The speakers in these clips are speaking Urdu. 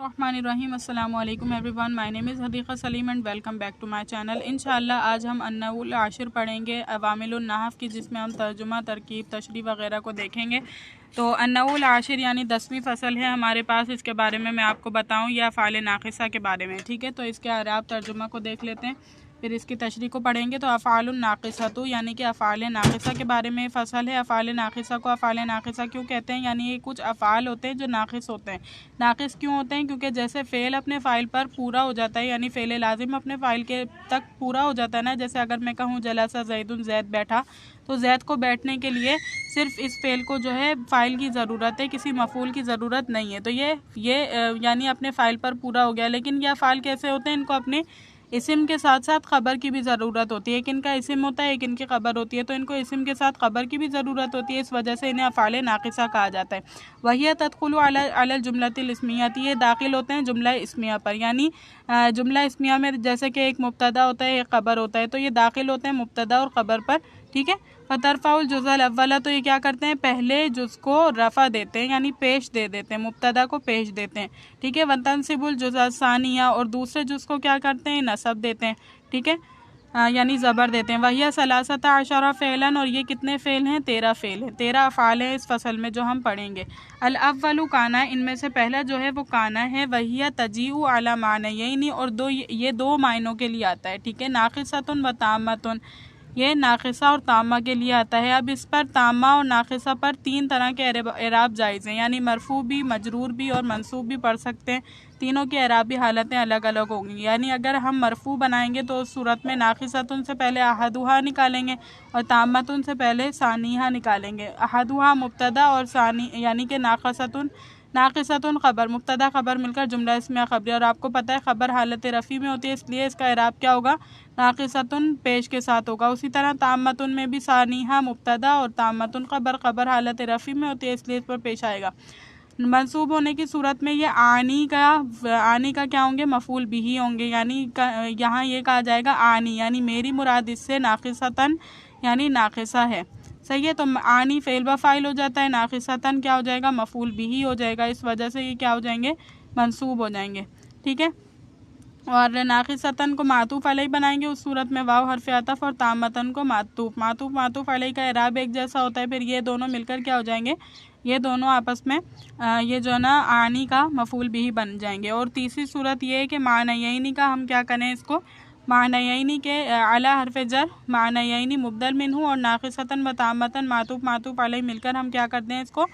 الرحمن السلام علیکم everyone, my name is Hadiqa Saleem and welcome back to my channel. انشاءاللہ آج ہم النحو العاشر پڑھیں گے، عوامل النحو کی، جس میں ہم ترجمہ، ترکیب، تشریح وغیرہ کو دیکھیں گے۔ تو النحو العاشر یعنی 10ویں فصل ہے ہمارے پاس، اس کے بارے میں آپ کو بتاؤں، یا افعال ناقصہ کے بارے میں، ٹھیک ہے۔ تو اس کے اعراب ترجمہ کو دیکھ لیتے ہیں، پھر اس کی تشریح کو پڑھیں گے۔ تو افعال الناقصۃ یعنی کہ افعال ناقصہ کے بارے میں فصل ہے۔ افعال ناقصہ کو افعال ناقصہ کیوں کہتے ہیں؟ یعنی یہ کچھ افعال ہوتے ہیں جو ناقص ہوتے ہیں۔ ناقص کیوں ہوتے ہیں؟ کیونکہ جیسے فعل اپنے فاعل پر پورا ہو جاتا ہے، یعنی فعل لازم اپنے فاعل کے تک پورا ہو جاتا ہے نا، جیسے اگر میں کہوں جلس زید، زید بیٹھا، تو زید کو بیٹھنے کے لیے صرف اس فعل کو جو ہے فاعل کی ضرورت ہے، کسی مفعول کی ضرورت نہیں ہے۔ تو یہ یعنی اپنے فاعل پر پورا ہو گیا۔ لیکن یہ افعال کیسے ہوتے ہیں؟ ان کو اپنے اسم کے ساتھ ساتھ خبر کی بھی ضرورت ہوتی ہے۔ ایک ان کا اسم ہوتا ہے، ایک ان کی خبر ہوتی ہے، تو ان کو اسم کے ساتھ خبر کی بھی ضرورت ہوتی ہے، اس وجہ سے انہیں افعال ناقصہ کہا جاتا ہے۔ وہی تدخل علی الجملۃ الاسمیہ، یہ داخل ہوتے ہیں جملہ اسمیہ پر، یعنی جملہ اسمیہ میں جیسے کہ ایک مبتدا ہوتا ہے، ایک خبر ہوتا ہے، تو یہ داخل ہوتے ہیں مبتدا اور خبر پر، ٹھیک ہے۔ فترفع الجزء الاول، تو یہ کیا کرتے ہیں؟ پہلے جز کو رفع دیتے ہیں، یعنی پیش دے دیتے ہیں، مبتدا کو پیش دیتے ہیں، ٹھیک ہے۔ وتنصب الجزء الثانیہ، اور دوسرے جز کو کیا کرتے ہیں؟ نصب دیتے ہیں، ٹھیک ہے، یعنی زبر دیتے ہیں۔ وہی 13 فعلاً، اور یہ کتنے فعل ہیں؟ 13 فعل ہیں، 13 افعال ہیں اس فصل میں جو ہم پڑھیں گے۔ الاول کانا، ان میں سے پہلا جو ہے وہ کانا ہے۔ وہی تجیء علی معنیین، اور یہ دو معنوں کے لیے آتا ہے، ٹھیک ہے۔ ناقصۃ و تامۃ، یہ ناقصہ اور تامہ کے لیے آتا ہے۔ اب اس پر تامہ اور ناقصہ پر 3 طرح کے اعراب جائز ہیں، یعنی مرفوع بھی، مجرور بھی اور منصوب بھی پڑھ سکتے ہیں۔ تینوں کی اعرابی حالتیں الگ الگ ہوں گی، یعنی اگر ہم مرفوع بنائیں گے تو اس صورت میں ناقصۃ سے پہلے احدھا نکالیں گے، اور تامۃ سے پہلے ثانیہ نکالیں گے۔ احدھا مبتدا اور ثانی، یعنی کہ ناقصۃ خبر، مبتدا خبر مل کر جملہ اسمیہ خبری، اور آپ کو پتہ ہے خبر حالت رفع میں ہوتی ہے، اس لیے اس کا اعراب کیا ہوگا؟ ناقصۃ پیش کے ساتھ ہوگا۔ اسی طرح تامۃ میں بھی ثانیہ مبتدا اور تامۃ خبر، خبر حالت رفع میں ہوتی ہے، اس لیے اس پر پیش آئے گا۔ منصوب ہونے کی صورت میں یہ آنی کا کیا ہوں گے؟ مفعول بھی ہوں گے، یعنی یہاں یہ کہا جائے گا آنی، یعنی میری مراد اس سے ناقصتاً، یعنی ناقصہ ہے، صحیح ہے۔ تو آنی فعل و فاعل ہو جاتا ہے، ناقصتاً کیا ہو جائے گا؟ مفعول بھی ہو جائے گا، اس وجہ سے یہ کیا ہو جائیں گے؟ منصوب ہو جائیں گے، ٹھیک ہے۔ اور ناقصتاً کو معطوف علیہ بنائیں گے، اس صورت میں واو حرف عطف، اور تامتاً کو معطوف علیہ کا اعراب ایک جیسا ہوتا ہے، پھر یہ دونوں مل کر کیا ہو جائیں گے؟ یہ دونوں آپس میں یہ جو ہے نا آنی کا مفعول بھی بن جائیں گے۔ اور تیسری صورت یہ ہے کہ معنیین کا ہم کیا کریں اس کو؟ معنیین کے اعلی حرف جر، معنیین مبدل منہ اور ناقصتاً و تامتاً معطوف علیہ مل کر ہم کیا کرتے ہیں؟ اس کو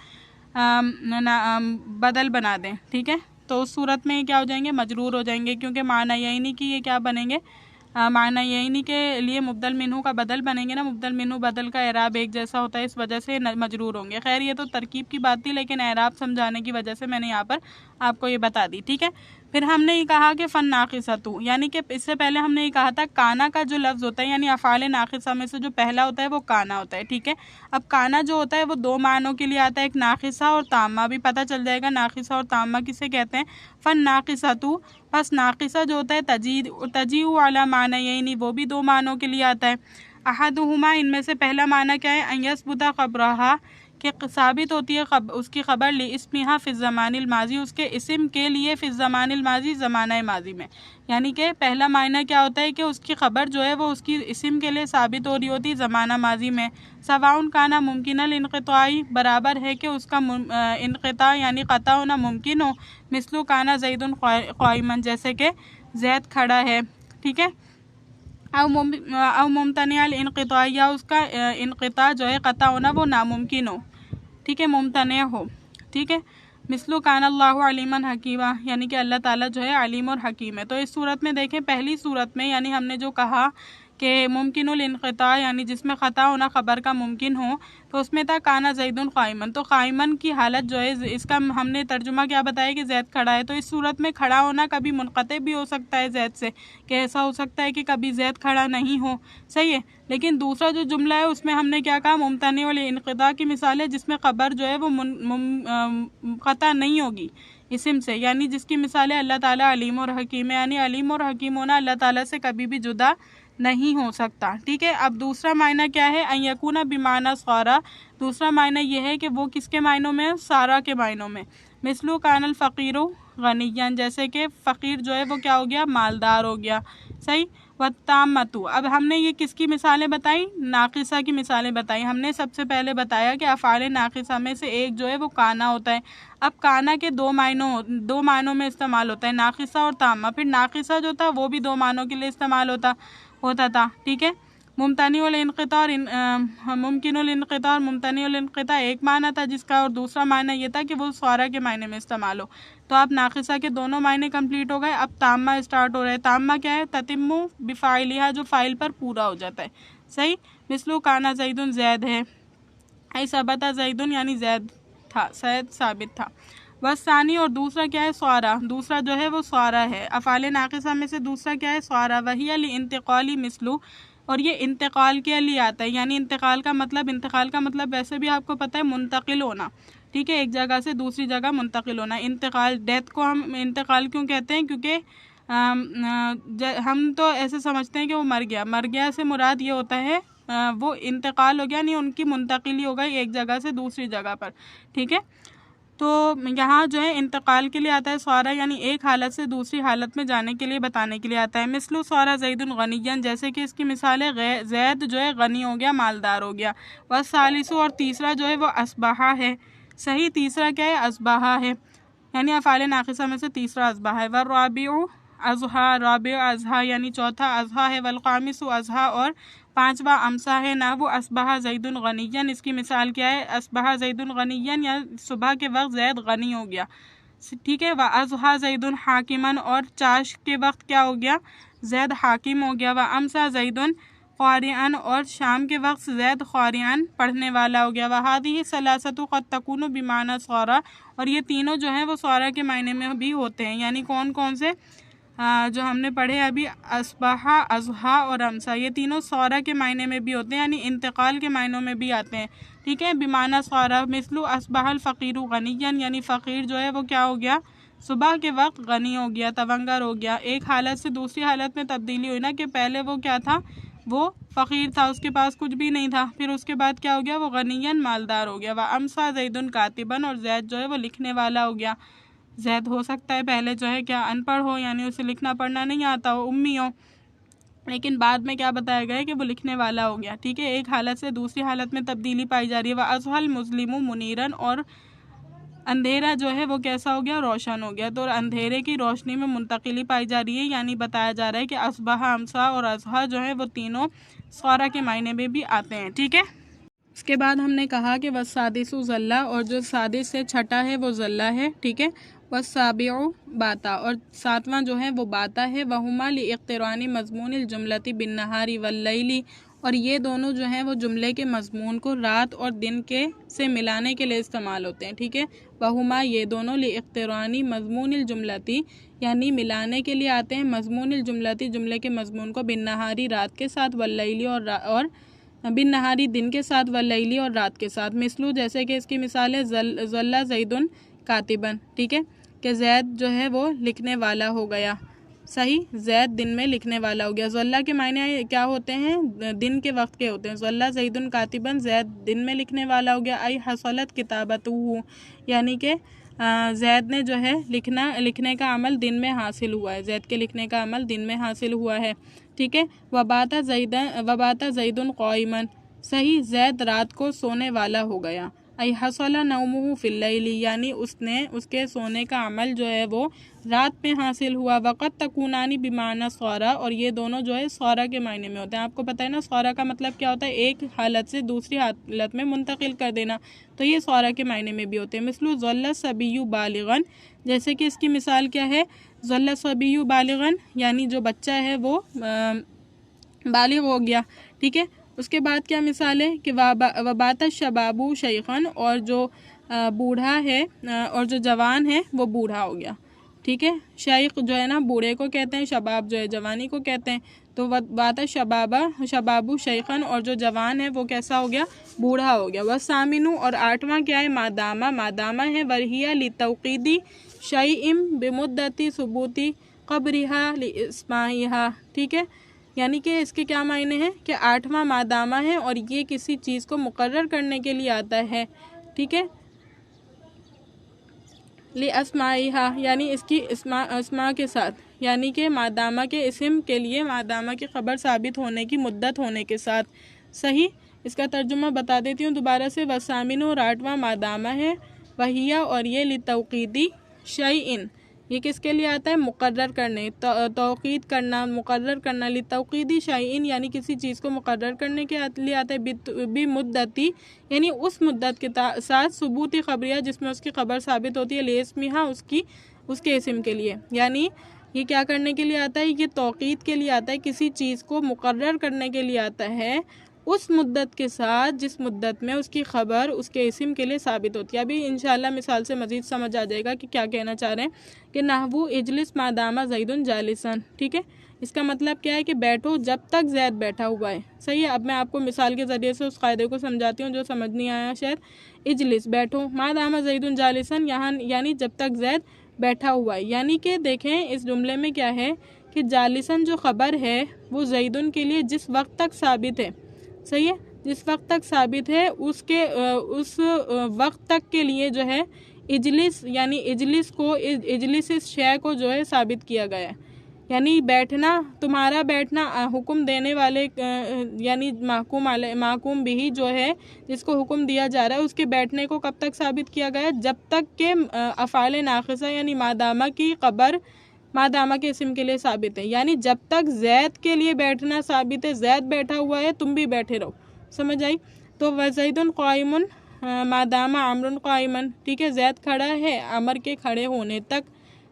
بدل بنا دیں، ٹھیک ہے۔ تو اس صورت میں یہ کیا ہو جائیں گے؟ مجرور ہو جائیں گے، کیونکہ معنیین کی یہ کیا بنیں گے؟ معنیین کے لیے مبدل منہ کا بدل بنیں گے نا، مبدل منہ بدل کا اعراب ایک جیسا ہوتا ہے، اس وجہ سے مجرور ہوں گے۔ خیر یہ تو ترکیب کی بات تھی، لیکن اعراب سمجھانے کی وجہ سے میں نے یہاں پر آپ کو یہ بتا دی، ٹھیک ہے۔ پھر ہم نے یہ کہا کہ فن ناقصۃ، یعنی کہ اس سے پہلے ہم نے یہ کہا تھا کانا کا جو لفظ ہوتا ہے، یعنی افعال ناقصہ میں سے جو پہلا ہوتا ہے وہ کانا ہوتا ہے، ٹھیک ہے۔ اب کانا جو ہوتا ہے وہ 2 معنوں کے لیے آتا ہے، ایک ناقصہ اور تامہ، بھی پتہ چل جائے گا ناقصہ اور تامہ کسے کہتے ہیں۔ فن ناقصۃ، پس ناقصہ جو ہوتا ہے تجیء علی معنیین، وہ بھی 2 معنوں کے لیے آتا ہے۔ احدہما، ان میں سے پہلا معنی کیا ہے؟ ان یثبت خبرہا، کہ ثابت ہوتی ہے اس کی خبر لاسمہا فی الزمان الماضی، اس کے اسم کے لیے فی الزمان الماضی، زمانہ ماضی میں، یعنی کہ پہلا معنی کیا ہوتا ہے کہ اس کی خبر جو ہے وہ اس کی اسم کے لیے ثابت ہو رہی ہوتی زمانہ ماضی میں۔ سواء کانا ممکن الانقطاع، برابر ہے کہ اس کا انقطاع یعنی قطع ہونا ممکن ہو، مثل کانا زید قائما، جیسے کہ زید کھڑا ہے، ٹھیک ہے۔ او ممتنع الانقطاع، یا اس کا انقطاع جو ہے قطع ہونا وہ ناممکن ہو، ٹھیک ہے، ممتنع ہو، ٹھیک ہے۔ مثل کان اللہ علیما حکیما، یعنی کہ اللہ تعالیٰ جو ہے علیم اور حکیم ہے۔ تو اس صورت میں دیکھیں، پہلی صورت میں یعنی ہم نے جو کہا کہ ممکن الانقطاع، یعنی جس میں خطا ہونا خبر کا ممکن ہو، تو اس میں تھا کانا زید قائمن، تو قائمن کی حالت جو ہے اس کا ہم نے ترجمہ کیا بتایا کہ زید کھڑا ہے۔ تو اس صورت میں کھڑا ہونا کبھی منقطع بھی ہو سکتا ہے زید سے، کہ ایسا ہو سکتا ہے کہ کبھی زید کھڑا نہیں ہو، صحیح ہے۔ لیکن دوسرا جو جملہ ہے اس میں ہم نے کیا کہا؟ ممتنع الانقطاع کی مثال ہے، جس میں خبر جو ہے وہ قطع نہیں ہوگی اسم سے، یعنی جس کی مثال ہے اللہ تعالیٰ علیم اور حکیم ہے، یعنی علیم اور حکیم ہونا اللہ تعالیٰ سے کبھی بھی جدا نہیں ہو سکتا، ٹھیک ہے۔ اب دوسرا معنی کیا ہے؟ ان یکون بمعنی سارا، دوسرا معنی یہ ہے کہ وہ کس کے معنوں میں؟ سارا کے معنوں میں۔ مثل کان الفقیر غنیًا، جیسے کہ فقیر جو ہے وہ کیا ہو گیا؟ مالدار ہو گیا، صحیح۔ والتامۃ، اب ہم نے یہ کس کی مثالیں بتائیں؟ ناقصہ کی مثالیں بتائیں۔ ہم نے سب سے پہلے بتایا کہ افعال ناقصہ میں سے ایک جو ہے وہ کانا ہوتا ہے۔ اب کانا کے دو معنوں میں استعمال ہوتا ہے، ناقصہ اور تامہ۔ پھر ناقصہ جو تھا وہ بھی دو معنوں کے لیے استعمال ہوتا تھا، ٹھیک ہے۔ ممتنع الانقطاع اور ممکن الانقطاع اور ممتنع الانقطاع ایک معنی تھا جس کا، اور دوسرا معنی یہ تھا کہ وہ سوارا کے معنی میں استعمال ہو۔ تو اب ناقصہ کے دونوں معنی کمپلیٹ ہو گئے، اب تامہ اسٹارٹ ہو رہا ہے۔ تامہ کیا ہے؟ تتم بفاعلھا، جو فاعل پر پورا ہو جاتا ہے، صحیح۔ مثل کانا زید، زید ہے، ای ثبت زید یعنی زید تھا، زید ثابت تھا۔ والثانی، اور دوسرا کیا ہے؟ سوارا، دوسرا جو ہے وہ سوارا ہے۔ افعال ناقصہ میں سے دوسرا کیا ہے؟ سوارا۔ وہی لانتقالی مثلو، اور یہ انتقال کے لیے آتا ہے، یعنی انتقال کا مطلب ویسے بھی آپ کو پتہ ہے منتقل ہونا، ٹھیک ہے، ایک جگہ سے دوسری جگہ منتقل ہونا۔ انتقال، ڈیتھ کو ہم انتقال کیوں کہتے ہیں؟ کیونکہ ہم تو ایسے سمجھتے ہیں کہ وہ مر گیا سے مراد یہ ہوتا ہے وہ انتقال ہو گیا، یعنی ان کی منتقلی ہو گئی ایک جگہ سے دوسری جگہ پر، ٹھیک ہے۔ تو یہاں جو ہے انتقال کے لیے آتا ہے سوارا، یعنی ایک حالت سے دوسری حالت میں جانے کے لیے، بتانے کے لیے آتا ہے۔ مثل سوارا زید غنیًا، جیسے کہ اس کی مثال ہے زید جو ہے غنی ہو گیا، مالدار ہو گیا۔ والثالث، اور تیسرا جو ہے وہ اصبح ہے، صحیح۔ تیسرا کیا ہے؟ اصبح ہے، یعنی افعال ناقصہ میں سے تیسرا اصبح ہے۔ والرابع اضحیٰ، رابع اضحیٰ یعنی چوتھا اضحیٰ ہے۔ والخامس اضحیٰ، اور پانچواں امسا ہے۔ نحو اصبح زید غنیًا، اس کی مثال کیا ہے؟ اصبح زید غنیًا، یا صبح کے وقت زید غنی ہو گیا، ٹھیک ہے۔ واضحیٰ زید حاکمًا، اور چاش کے وقت کیا ہو گیا؟ زید حاکم ہو گیا۔ وامسا زید قارئًا، اور شام کے وقت زید قارئًا پڑھنے والا ہو گیا۔ وہذہ ثلاثۃ قد تکون بمعنی سوارا، اور یہ تینوں جو ہیں وہ سوارا کے معنی میں بھی ہوتے ہیں، یعنی کون سے جو ہم نے پڑھے ابھی، اصبح، اضحیٰ اور امسا، یہ تینوں سوارا کے معنی میں بھی ہوتے ہیں، یعنی انتقال کے معنوں میں بھی آتے ہیں، ٹھیک ہے، بمعنی سوارا۔ مثل اصبح الفقیر غنیًا، یعنی فقیر جو ہے وہ کیا ہو گیا؟ صبح کے وقت غنی ہو گیا، تونگر ہو گیا۔ ایک حالت سے دوسری حالت میں تبدیلی ہوئی نا، کہ پہلے وہ کیا تھا؟ وہ فقیر تھا، اس کے پاس کچھ بھی نہیں تھا، پھر اس کے بعد کیا ہو گیا؟ وہ غنیًا، مالدار ہو گیا۔ وامسا زید کاتبًا، اور زید جو ہے وہ لکھنے والا ہو گیا۔ زید ہو سکتا ہے پہلے جو ہے کیا؟ ان پڑھ ہو، یعنی اسے لکھنا پڑھنا نہیں آتا ہو، امی ہو، لیکن بعد میں کیا بتایا گیا ہے کہ وہ لکھنے والا ہو گیا، ٹھیک ہے۔ ایک حالت سے دوسری حالت میں تبدیلی پائی جا رہی ہے۔ واضحیٰ المظلم منیرًا، اور اندھیرا جو ہے وہ کیسا ہو گیا؟ روشن ہو گیا۔ تو اندھیرے کی روشنی میں منتقلی پائی جا رہی ہے، یعنی بتایا جا رہا ہے کہ اصبح، امسا اور اضحیٰ جو ہے وہ تینوں سوارا کے معنی میں بھی آتے ہیں، ٹھیک ہے۔ اس کے بعد ہم نے کہا کہ والسادس ذلہ، اور جو سادس سے چھٹا ہے وہ ذلہ ہے، ٹھیک ہے۔ والسابع باتا، اور ساتواں جو ہے وہ باتا ہے۔ وہما لاقتران مضمون الجملۃ بالنہار واللیل، اور یہ دونوں جو ہیں وہ جملے کے مضمون کو رات اور دن کے سے ملانے کے لیے استعمال ہوتے ہیں، ٹھیک ہے۔ وہما، یہ دونوں لاقتران مضمون الجملۃ، یعنی ملانے کے لیے آتے ہیں، مضمون الجملۃ، جملے کے مضمون کو، بالنہاری رات کے ساتھ، واللیل اور بالنہاری دن کے ساتھ، واللیل اور رات کے ساتھ۔ مثلو، جیسے کہ اس کی مثال ہے ظل زید کاتبًا، ٹھیک ہے، کہ زید جو ہے وہ لکھنے والا ہو گیا، صحیح، زید دن میں لکھنے والا ہو گیا۔ ظلہ کے معنی کیا ہوتے ہیں؟ دن کے وقت کے ہوتے ہیں۔ ظل زید کاتبًا، زید دن میں لکھنے والا ہو گیا۔ ای حصلت کتابتہ، یعنی کہ زید نے جو ہے لکھنے کا عمل دن میں حاصل ہوا ہے، زید کے لکھنے کا عمل دن میں حاصل ہوا ہے، ٹھیک ہے۔ وبات زید قائمًا، صحیح، زید رات کو سونے والا ہو گیا۔ ای حصل نومہ فی اللیل، یعنی اس کے سونے کا عمل جو ہے وہ رات میں حاصل ہوا۔ وقت تکونان بمعنی سوارا، اور یہ دونوں جو ہے سوارا کے معنی میں ہوتے ہیں۔ آپ کو پتہ ہے نا سوارا کا مطلب کیا ہوتا ہے؟ ایک حالت سے دوسری حالت میں منتقل کر دینا، تو یہ سوارا کے معنی میں بھی ہوتے ہیں۔ مثل ظل الصبی بالغاً، جیسے کہ اس کی مثال کیا ہے؟ ظل الصبی بالغاً، یعنی جو بچہ ہے وہ بالغ ہو گیا، ٹھیک ہے۔ اس کے بعد کیا مثال ہے؟ کہ وبات الشباب شیخاً، اور جو بوڑھا ہے اور جو جوان ہے وہ بوڑھا ہو گیا، ٹھیک ہے۔ شیخ جو ہے نا بوڑھے کو کہتے ہیں، شباب جو ہے جوانی کو کہتے ہیں، تو وبات شباب شیخاً، اور جو جوان ہے وہ کیسا ہو گیا؟ بوڑھا ہو گیا۔ والثامن، اور آٹھواں کیا ہے؟ مادامہ ہے۔ ورہیہ لتوقید شیء بمدت ثبوت قبرها لاسمائها، ٹھیک ہے، یعنی کہ اس کے کیا معنی ہیں؟ کہ آٹھواں مادامہ ہے اور یہ کسی چیز کو مقرر کرنے کے لیے آتا ہے، ٹھیک ہے، لِأَسْمَائِهَا یعنی اس کی اسما کے ساتھ، یعنی کہ مادامہ کے اسم کے لیے مادامہ کی خبر ثابت ہونے کی مدت ہونے کے ساتھ۔ صحیح، اس کا ترجمہ بتا دیتی ہوں دوبارہ سے۔ وسامن اور 8واں مادامہ ہے، وہیہ اور یہ لِتَوْقِیدِ شَیْءٍ، یہ کس کے لیے آتا ہے؟ مقرر کرنے، توقید کرنا، مقرر کرنا، لِتَوْقِیدِ شَیْءٍ یعنی کسی چیز کو مقرر کرنے کے لیے آتا ہے، بِمُدَّتی یعنی اس مدت کے ساتھ، ثبوتی خبریہ جس میں اس کی خبر ثابت ہوتی ہے، لِاسْمِہا اس کے اسم کے لیے، یعنی یہ کیا کرنے کے لیے آتا ہے؟ یہ توقید کے لیے آتا ہے، کسی چیز کو مقرر کرنے کے لیے آتا ہے اس مدت کے ساتھ جس مدت میں اس کی خبر اس کے اسم کے لیے ثابت ہوتی ہے۔ ابھی انشاءاللہ مثال سے مزید سمجھ آ جائے گا کہ کیا کہنا چاہ رہے ہیں کہ نحو اجلس ما دام زید جالسن، ٹھیک ہے، اس کا مطلب کیا ہے کہ بیٹھو جب تک زید بیٹھا ہوا ہے۔ صحیح ہے، اب میں آپ کو مثال کے ذریعے سے اس قاعدے کو سمجھاتی ہوں جو سمجھ نہیں آیا شاید۔ اجلس بیٹھو، ما دام زید جالسن یہاں یعنی جب تک زید بیٹھا ہوا ہے، یعنی کہ دیکھیں اس جملے میں کیا ہے کہ جالسن جو خبر ہے وہ زیدن کے لیے جس وقت تک ثابت ہے، صحیح ہے، جس وقت تک ثابت ہے اس وقت تک کے لیے جو ہے اجلس یعنی اجلس اس شے کو جو ہے ثابت کیا گیا ہے، یعنی بیٹھنا، تمہارا بیٹھنا حکم دینے والے یعنی محکوم بھی جو ہے جس کو حکم دیا جا رہا ہے اس کے بیٹھنے کو کب تک ثابت کیا گیا ہے؟ جب تک کہ افعال ناقصہ یعنی مادامہ کی خبر مادامہ کے اسم کے لیے ثابت ہے، یعنی جب تک زید کے لیے بیٹھنا ثابت ہے، زید بیٹھا ہوا ہے تم بھی بیٹھے رہو، سمجھ آئی؟ تو وزید قائم مادامہ عمر قائما، ٹھیک ہے، زید کھڑا ہے عمر کے کھڑے ہونے تک،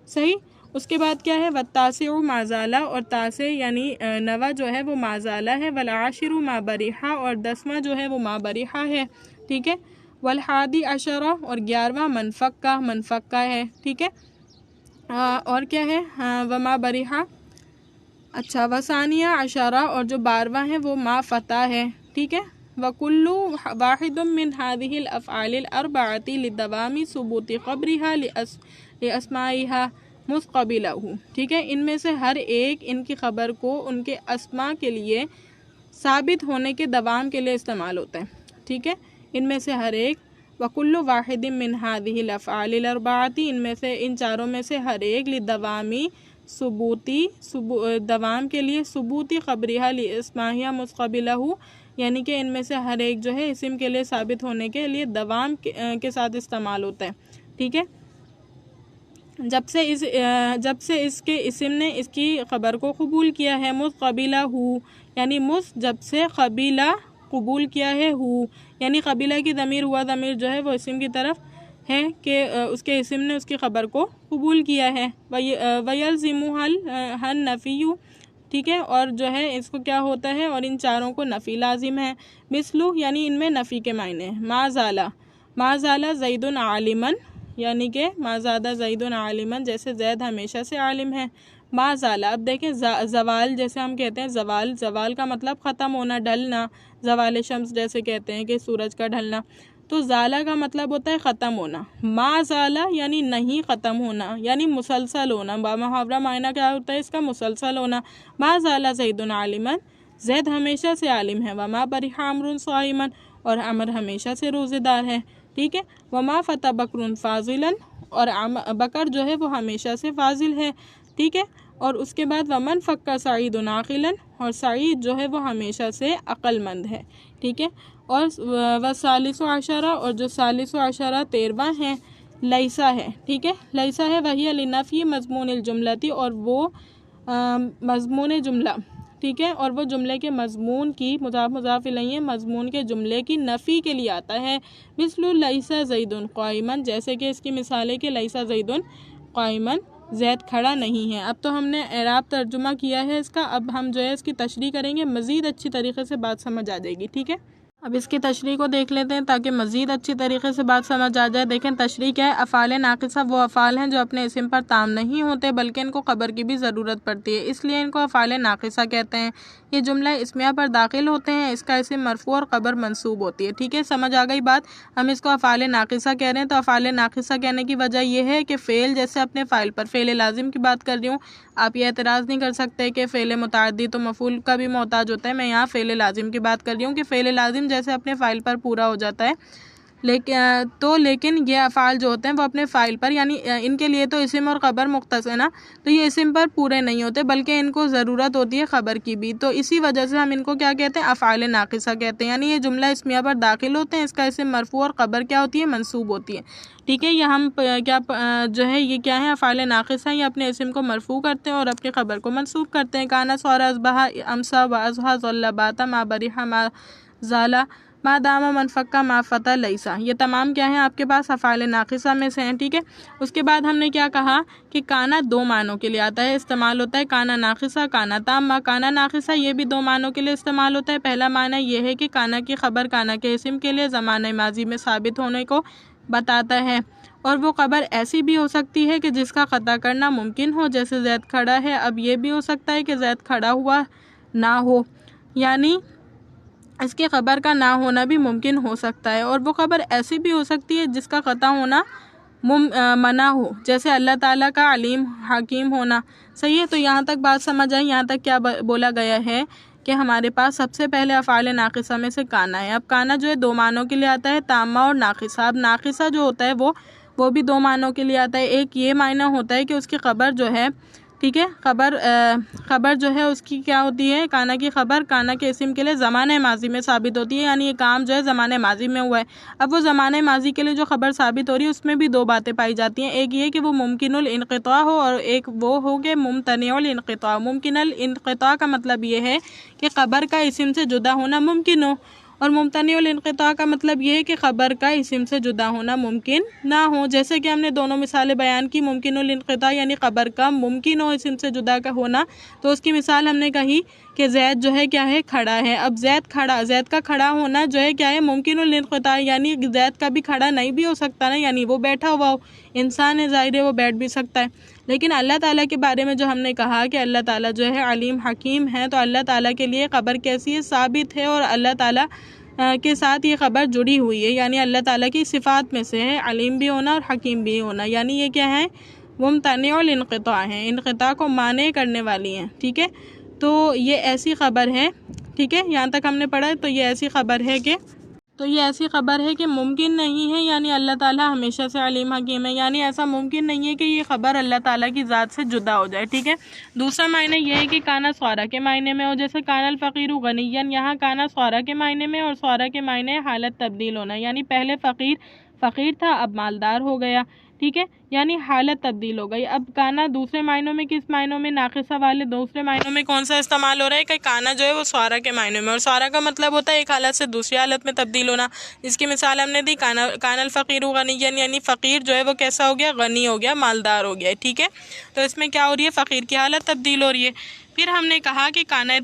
صحیح۔ اس کے بعد کیا ہے؟ والتاسع ما زال، اور تاسع یعنی 9 جو ہے وہ ما زال ہے، والعاشر ما بریحہ، اور 10واں جو ہے وہ ما بریحہ ہے، ٹھیک ہے، والحادی عشرہ، اور 11واں منفکہ ہے، ٹھیک ہے، اور کیا ہے؟ وما بریحہ، اچھا، وثانیہ عشرہ، اور جو 12واں ہے وہ ما فتح ہے، ٹھیک ہے، وَكُلُّ وَاحِدٌ مِّنْ هَذِهِ الْأَفْعَالِ الْأَرْبَعَةِ لِدَوَامِ ثُبُوتِ خَبْرِهَا لِأَسْمَائِهَا مُسْقَبِلَهُ، ٹھیک ہے، ان میں سے ہر ایک ان کی خبر کو ان کے اسماء کے لیے ثابت ہونے کے دوام کے لیے استعمال ہوتا ہے، ٹھیک ہے، ان میں سے ہر ایک، وَكُلُّ وَاحِدٍ مِّنْ هَذِهِ الْأَفْعَالِ الْأَرْبَعَةِ، ان میں سے ان چاروں میں سے ہر ایک لِدَوَامِ دوام کے لیے ثبوتی خبریہ لِاسْمَائِهَا مُسْقَبِلَهُ، یعنی کہ ان میں سے ہر ایک جو ہے اسم کے لیے ثابت ہونے کے لیے دوام کے ساتھ استعمال ہوتا ہے، ٹھیک ہے، جب سے اس کے اسم نے اس کی خبر کو قبول کیا ہے، مُسْقَبِلَ یعنی جب سے قبیلہ قبول کیا ہے، یعنی قبیلہ کی ضمیر ہوا ضمیر جو ہے وہ اسم کی طرف ہے کہ اس کے اسم نے اس کی خبر کو قبول کیا ہے، وَيَلْزِمُهَا النَّفِيُّ، ٹھیک ہے، اور جو ہے اس کو کیا ہوتا ہے، اور ان چاروں کو نفی لازم ہے، مثلو یعنی ان میں نفی کے معنی ہیں، ما زال زید عالما، یعنی کہ ما زاد زید عالما، جیسے زید ہمیشہ سے عالم ہے، ما زال، اب دیکھیں زوال جیسے ہم کہتے ہیں، زوال کا مطلب ختم ہونا، ڈھلنا، زوال شمس جیسے کہتے ہیں کہ سورج کا ڈھلنا، تو زالہ کا مطلب ہوتا ہے ختم ہونا، ما زالہ یعنی نہیں ختم ہونا، یعنی مسلسل ہونا، محاورہ معنی کیا ہوتا ہے اس کا؟ مسلسل ہونا، ما زال زید عالما، زید ہمیشہ سے عالم ہے، وما بریح عمر صائما، اور عمر ہمیشہ سے روزے دار ہے، ٹھیک ہے، وما فتح بکر فاضلا، اور بکر جو ہے وہ ہمیشہ سے فاضل ہے، ٹھیک ہے، اور اس کے بعد ومن فکا سعید عاقلا، اور سعید جو ہے وہ ہمیشہ سے عقل مند ہے، ٹھیک ہے، اور وثالث عشرہ، اور جو ثالث عشرہ 13واں ہے، لیسا ہے، ٹھیک ہے، لیسا ہے، وہی لنفی مضمون الجملتی، اور وہ مضمون جملہ، ٹھیک ہے، اور وہ جملے کے مضمون کی مضاف الیہ مضمون کے جملے کی نفی کے لیے آتا ہے، مثل لیسا زید قائما، جیسے کہ اس کی مثال ہے کہ لیسا زید قائما، زید کھڑا نہیں ہے۔ اب تو ہم نے اعراب ترجمہ کیا ہے اس کا، اب ہم جو ہے اس کی تشریح کریں گے، مزید اچھی طریقے سے بات سمجھ آ جائے گی، ٹھیک ہے۔ اب اس کی تشریح کو دیکھ لیتے ہیں تاکہ مزید اچھی طریقے سے بات سمجھ آ جائے۔ دیکھیں تشریح کیا ہے، افعال ناقصہ وہ افعال ہیں جو اپنے اسم پر تام نہیں ہوتے بلکہ ان کو خبر کی بھی ضرورت پڑتی ہے، اس لیے ان کو افعال ناقصہ کہتے ہیں۔ یہ جملہ اسمیہ پر داخل ہوتے ہیں، اس کا اسم مرفوع اور خبر منصوب ہوتی ہے، ٹھیک ہے، سمجھ آ گئی بات۔ ہم اس کو افعال ناقصہ کہہ رہے ہیں، تو افعال ناقصہ کہنے کی وجہ یہ ہے کہ فعل جیسے اپنے فاعل پر، فعل لازم کی بات کر رہی ہوں، آپ یہ اعتراض نہیں کر سکتے کہ فعل متعدی تو مفعول کا بھی محتاج ہوتا ہے، میں یہاں فعل لازم کی بات کر رہی ہوں کہ فعل لازم جیسے اپنے فاعل پر پورا ہو جاتا ہے، لیکن یہ افعال جو ہوتے ہیں وہ اپنے فاعل پر، یعنی ان کے لیے تو اسم اور خبر مختص ہے نا، تو یہ اسم پر پورے نہیں ہوتے بلکہ ان کو ضرورت ہوتی ہے خبر کی بھی، تو اسی وجہ سے ہم ان کو کیا کہتے ہیں؟ افعال ناقصہ کہتے ہیں، یعنی یہ جملہ اسمیہ پر داخل ہوتے ہیں، اس کا اسم مرفوع اور خبر کیا ہوتی ہے؟ منصوب ہوتی ہے، ٹھیک ہے۔ یہ ہم کیا جو ہے یہ کیا ہے؟ افعال ناقصہ ہیں، یہ اپنے اسم کو مرفوع کرتے ہیں اور اپنی خبر کو منصوب کرتے ہیں۔ کانا، سورا، اصبح، امسا، واضحا، ظل، باتا، ما بریحا، ما زالا، ما داما، منفکا، ما فتا، لیسا، یہ تمام کیا ہیں آپ کے پاس؟ افعال ناقصہ میں سے ہیں، ٹھیک ہے۔ اس کے بعد ہم نے کیا کہا کہ کانا دو معنوں کے لیے آتا ہے، استعمال ہوتا ہے کانا ناقصہ، کانا تامہ۔ کانا ناقصہ یہ بھی دو معنوں کے لیے استعمال ہوتا ہے۔ پہلا معنی یہ ہے کہ کانا کی خبر کانا کے اسم کے لیے زمانہ ماضی میں ثابت ہونے کو بتاتا ہے، اور وہ خبر ایسی بھی ہو سکتی ہے کہ جس کا قطع کرنا ممکن ہو، جیسے زید کھڑا ہے۔ اب یہ بھی ہو سکتا ہے کہ زید کھڑا ہوا نہ ہو، یعنی اس کی خبر کا نہ ہونا بھی ممکن ہو سکتا ہے، اور وہ خبر ایسی بھی ہو سکتی ہے جس کا قطع ہونا منع ہو، جیسے اللہ تعالیٰ کا علیم حکیم ہونا، صحیح ہے۔ تو یہاں تک بات سمجھ آئی، یہاں تک کیا بولا گیا ہے کہ ہمارے پاس سب سے پہلے افعال ناقصہ میں سے کانا ہے۔ اب کانا جو ہے دو معنوں کے لیے آتا ہے، تامہ اور ناقصہ۔ اب ناقصہ جو ہوتا ہے وہ بھی دو معنوں کے لیے آتا ہے۔ ایک یہ معنی ہوتا ہے کہ اس کی خبر جو ہے، ٹھیک ہے، خبر جو ہے اس کی کیا ہوتی ہے؟ کانا کی خبر کانا کے اسم کے لیے زمانہ ماضی میں ثابت ہوتی ہے، یعنی یہ کام جو ہے زمانہ ماضی میں ہوا ہے۔ اب وہ زمانہ ماضی کے لیے جو خبر ثابت ہو رہی ہے اس میں بھی دو باتیں پائی جاتی ہیں، ایک یہ کہ وہ ممکن الانقطاع ہو، اور ایک وہ ہو کہ ممتنع الانقطاع۔ ممکن الانقطاع کا مطلب یہ ہے کہ خبر کا اسم سے جدا ہونا ممکن ہو، اور ممتنع الانقطاع کا مطلب یہ ہے کہ خبر کا اسم سے جدا ہونا ممکن نہ ہو۔ جیسے کہ ہم نے دونوں مثالیں بیان کی، ممکن الانقطاع یعنی خبر کا ممکن ہو اسم سے جدا کا ہونا، تو اس کی مثال ہم نے کہی کہ زید جو ہے کیا ہے؟ کھڑا ہے۔ اب زید کا کھڑا ہونا جو ہے کیا ہے؟ ممکن الانقطاع، یعنی زید کا بھی کھڑا نہیں بھی ہو سکتا نا، یعنی وہ بیٹھا ہوا ہو، انسان ہے ظاہر ہے وہ بیٹھ بھی سکتا ہے۔ لیکن اللہ تعالیٰ کے بارے میں جو ہم نے کہا کہ اللہ تعالیٰ جو ہے علیم حکیم ہے، تو اللہ تعالیٰ کے لیے خبر کیسی ہے؟ ثابت ہے، اور اللہ تعالیٰ کے ساتھ یہ خبر جڑی ہوئی ہے، یعنی اللہ تعالیٰ کی صفات میں سے ہے علیم بھی ہونا اور حکیم بھی ہونا، یعنی یہ کیا ہے؟ ممتنع الانقطاع ہیں، انقطاع کو مانع کرنے والی ہیں، ٹھیک ہے۔ تو یہ ایسی خبر ہے، ٹھیک ہے، یہاں تک ہم نے پڑھا ہے۔ تو یہ ایسی خبر ہے کہ ممکن نہیں ہے، یعنی اللہ تعالیٰ ہمیشہ سے علیم حکیم ہے، یعنی ایسا ممکن نہیں ہے کہ یہ خبر اللہ تعالیٰ کی ذات سے جدا ہو جائے، ٹھیک ہے۔ دوسرا معنی یہ ہے کہ کانا سوارا کے معنی میں ہو، جیسے کانا الفقیر غنیًا، یہاں کانا سوارا کے معنی میں، اور سوارا کے معنی حالت تبدیل ہونا، یعنی پہلے فقیر تھا اب مالدار ہو گیا، ٹھیک ہے، یعنی حالت تبدیل ہو گئی۔ اب کانا دوسرے معنوں میں کس معنوں میں؟ ناقصہ والے دوسرے معنوں میں کون سا استعمال ہو رہا ہے کہ کانا جو ہے وہ سوارا کے معنوں میں، اور سوارا کا مطلب ہوتا ہے ایک حالت سے دوسری حالت میں تبدیل ہونا، جس کی مثال ہم نے دی کانا الفقیر غنیًا، یعنی فقیر جو ہے وہ کیسا ہو گیا؟ غنی ہو گیا، مالدار ہو گیا، ٹھیک ہے۔ تو اس میں کیا ہو رہی ہے؟ فقیر کی حالت تبدیل ہو رہی ہے۔ پھر ہم نے کہا کہ کانا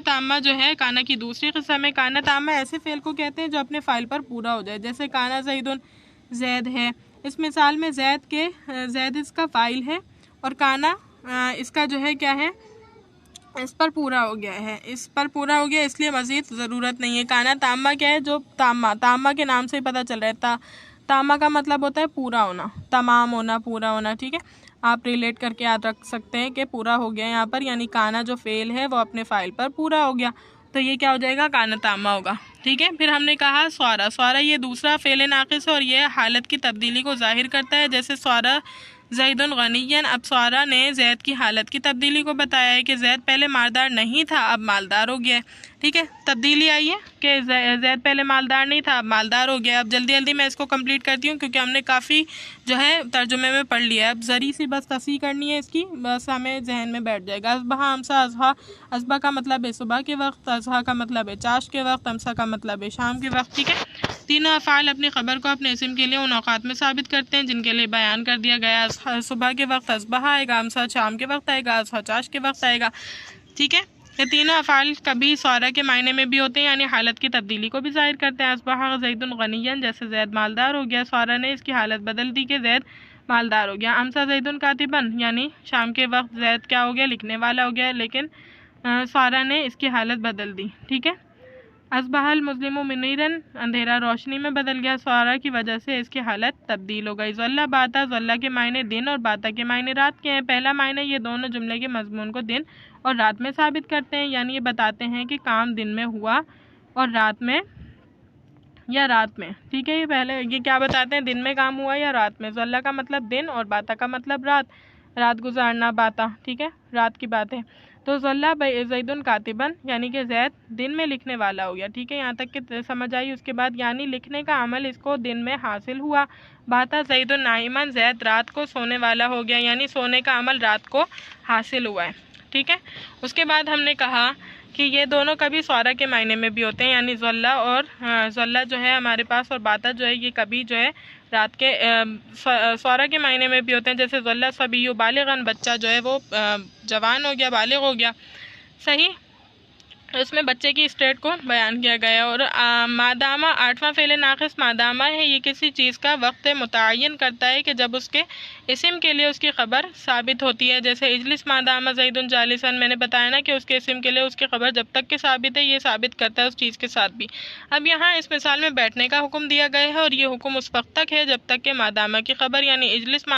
تامہ جو ہے کانا کی دوسری قسم ہے۔ کانا تامہ ایسے فعل کو کہتے ہیں جو اپنے فاعل پر پورا ہو جائے، جیسے کانا زید ہے، اس مثال میں زید اس کا فاعل ہے، اور کانا اس کا جو ہے کیا ہے؟ اس پر پورا ہو گیا، اس لیے مزید ضرورت نہیں ہے۔ کانا تامہ کیا ہے؟ جو تامہ کے نام سے ہی پتہ چل رہا ہے، تامہ کا مطلب ہوتا ہے پورا ہونا، تمام ہونا، پورا ہونا، ٹھیک ہے۔ آپ ریلیٹ کر کے یاد رکھ سکتے ہیں کہ پورا ہو گیا یہاں پر، یعنی کانا جو فعل ہے وہ اپنے فاعل پر پورا ہو گیا، تو یہ کیا ہو جائے گا؟ کانا تامہ ہوگا، ٹھیک ہے۔ پھر ہم نے کہا سوارا یہ دوسرا فعل ناقص ہے، اور یہ حالت کی تبدیلی کو ظاہر کرتا ہے، جیسے سوارا زید غنیًا۔ اب سوارا نے زید کی حالت کی تبدیلی کو بتایا ہے کہ زید پہلے مالدار نہیں تھا اب مالدار ہو گیا ہے، ٹھیک ہے، تبدیلی آئی ہے کہ زید پہلے مالدار نہیں تھا اب مالدار ہو گیا۔ اب جلدی میں اس کو کمپلیٹ کرتی ہوں کیونکہ ہم نے کافی جو ہے ترجمے میں پڑھ لیا ہے، اب ذری سی بس تصحیح کرنی ہے اس کی، بس ہمیں ذہن میں بیٹھ جائے گا۔ اصبح امسا اضحیٰ، اصبح کا مطلب ہے صبح کے وقت، اضحیٰ کا مطلب ہے چاشت کے وقت، امسا کا مطلب ہے شام کے وقت، ٹھیک ہے۔ تینوں افعال اپنی خبر کو اپنے اسم کے لیے ان اوقات میں ثابت کرتے ہیں جن کے لیے بیان کر دیا گیا۔ صبح کے وقت اصبح آئے گا، امسا شام کے وقت آئے گا، اضحیٰ چاشت کے وقت آئے گا، ٹھیک ہے۔ یہ تینوں افعال کبھی سوارا کے معنی میں بھی ہوتے ہیں، یعنی حالت کی تبدیلی کو بھی ظاہر کرتے ہیں۔ اصبح زید غنیًا، جیسے زید مالدار ہو گیا، سوارا نے اس کی حالت بدل دی کہ زید مالدار ہو گیا۔ امسا زید کاتباً، یعنی شام کے وقت زید کیا ہو گیا؟ لکھنے والا ہو گیا، لیکن سوارا نے اس کی حالت بدل دی، ٹھیک ہے۔ اصبح المظلم منیراً، اندھیرا روشنی میں بدل گیا، سوارا کی وجہ سے اس کی حالت تبدیل ہو گئی۔ ظل باتا، ظل کے معنی دن اور باتا کے معنی رات کے ہیں۔ پہلا معنی یہ دونوں جملے کے مضمون کو دن اور رات میں ثابت کرتے ہیں، یعنی یہ بتاتے ہیں کہ کام دن میں ہوا اور رات میں یا رات میں، ٹھیک ہے۔ یہ پہلے یہ کیا بتاتے ہیں، دن میں کام ہوا یا رات میں۔ ظل کا مطلب دن اور باتا کا مطلب رات گزارنا، باتا، ٹھیک ہے، رات کی باتیں۔ تو ظل زید کاتبن یعنی کہ زید دن میں لکھنے والا ہو گیا، ٹھیک ہے، یہاں تک کہ سمجھ آئی۔ اس کے بعد یعنی لکھنے کا عمل اس کو دن میں حاصل ہوا۔ باتا زید نائمن، زید رات کو سونے والا ہو گیا، یعنی سونے کا عمل رات کو حاصل ہوا ہے، ٹھیک ہے۔ اس کے بعد ہم نے کہا کہ یہ دونوں کبھی سورہ کے معنی میں بھی ہوتے ہیں، یعنی ظلہ اور ظلہ جو ہے ہمارے پاس، اور باتا جو ہے یہ کبھی جو ہے رات کے سورہ کے معنی میں بھی ہوتے ہیں، جیسے ظلہ صبی بالغن، بچہ جو ہے وہ جوان ہو گیا، بالغ ہو گیا، صحیح۔ اس میں بچے کی اسٹیٹ کو بیان کیا گیا۔ اور مادامہ، آٹھواں فعل ناقص مادامہ ہے، یہ کسی چیز کا وقت متعین کرتا ہے کہ جب اس کے اسم کے لیے اس کی خبر ثابت ہوتی ہے، جیسے اجلس مادامہ زید جالسن، میں نے بتایا نا کہ اس کے اسم کے لیے اس کی خبر جب تک کہ ثابت ہے یہ ثابت کرتا ہے اس چیز کے ساتھ بھی۔ اب یہاں اس مثال میں بیٹھنے کا حکم دیا گیا ہے، اور یہ حکم اس وقت تک ہے جب تک کہ مادامہ کی خبر یعنی اجلس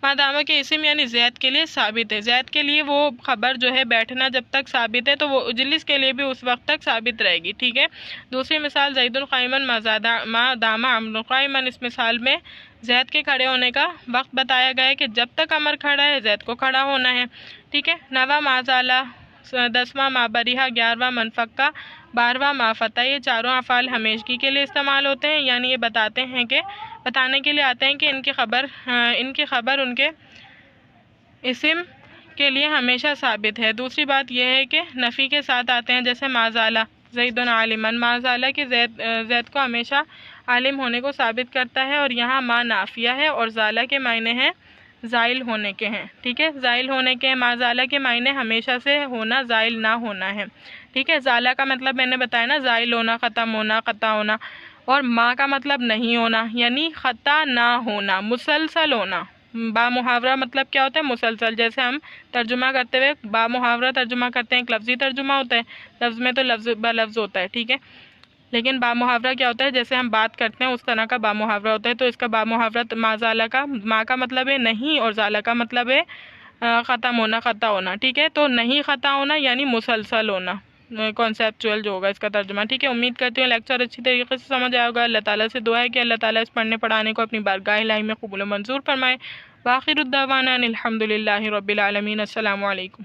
مادامہ کے اسم یعنی زید کے لیے ثابت ہے۔ زید کے لیے وہ خبر جو ہے بیٹھنا جب تک ثابت ہے تو وہ اجلس کے لیے بھی اس وقت تک ثابت رہے گی، ٹھیک ہے۔ دوسری مثال زید قائمن مادامہ عمر قائمن، اس مثال میں زید کے کھڑے ہونے کا وقت بتایا گیا ہے کہ جب تک عمر کھڑا ہے زید کو کھڑا ہونا ہے، ٹھیک ہے۔ نواں مازالہ، 10واں ما بریحہ، 11واں منفقہ، 12واں ما فتح، یہ چاروں افعال ہمیشگی کے لیے استعمال ہوتے ہیں، یعنی یہ بتانے کے لیے آتے ہیں کہ ان کی خبر ان کے اسم کے لیے ہمیشہ ثابت ہے۔ دوسری بات یہ ہے کہ نفی کے ساتھ آتے ہیں، جیسے مازالہ زید عالمن، مازالہ کہ زید کو ہمیشہ عالم ہونے کو ثابت کرتا ہے، اور یہاں ما نافیہ ہے، اور زالہ کے معنی ہیں زائل ہونے کے ہیں، ٹھیک ہے، زائل ہونے کے ہیں۔ مازالہ کے معنی ہمیشہ سے ہونا، زائل نہ ہونا ہے، ٹھیک ہے۔ زالہ کا مطلب میں نے بتایا نا، زائل ہونا، ختم ہونا، قطع ہونا، اور ما کا مطلب نہیں ہونا، یعنی قطع نہ ہونا، مسلسل ہونا۔ با محاورہ مطلب کیا ہوتا ہے، مسلسل۔ جیسے ہم ترجمہ کرتے ہوئے با محاورہ ترجمہ کرتے ہیں، ایک لفظی ترجمہ ہوتا ہے، لفظ میں تو لفظ با لفظ ہوتا ہے، ٹھیک ہے، لیکن با محاورہ کیا ہوتا ہے، جیسے ہم بات کرتے ہیں اس طرح کا با محاورہ ہوتا ہے۔ تو اس کا با محاورہ مازالہ کا، ما کا مطلب ہے نہیں، اور زالہ کا مطلب ہے ختم ہونا، قطع ہونا، ٹھیک ہے۔ تو نہیں قطع ہونا یعنی مسلسل ہونا، کانسیپچول جو ہوگا اس کا ترجمہ، ٹھیک ہے۔ امید کرتی ہوں لیکچر اچھی طریقے سے سمجھ آیا ہوگا۔ اللہ تعالیٰ سے دعا ہے کہ اللہ تعالیٰ اس پڑھنے پڑھانے کو اپنی بارگاہ الہی میں قبول و منظور فرمائے۔ وآخر الدعوانا الحمد للہ رب العالمین۔ السلام علیکم۔